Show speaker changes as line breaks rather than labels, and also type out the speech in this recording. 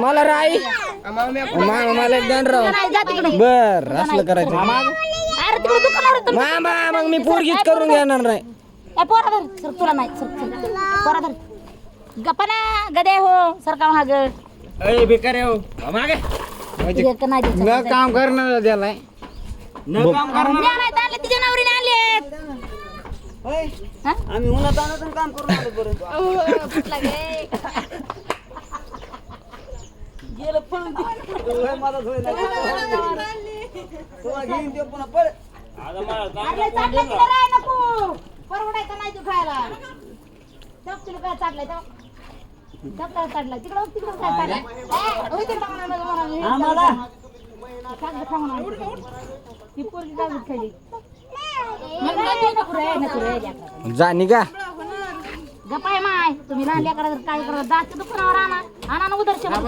मला राई मला एक दंड राव बर असलं करायचं
अरे तिकडे दुकानावर होतं.
मामा मग मी पोरगीच करून घेणार नाही
ए पोरा धर सर तुला नाही सर पोरा धर गप्पा गदे हो सरका महाग
अय बेकार हो मागे न काम करणार त्याला न काम करणार
तिच्या नवरीने आणलेत
आम्ही उन्हात आणून काम करून आलो बरं
फुटला गे गेलं पळून
मला धुय घेऊन ते पुन्हा पळ
नको परवडायचं नाही तू खायला तुला काय चाटलंय काय चाटलाय तिकडं तिकडं काय चाटलाय
आम्हाला
ती पोरगी कागद खाली
जा निघा
गपाय माय तुम्ही लहान लेकरा काय करा दात दुकानावर आणा आणा उदर्शन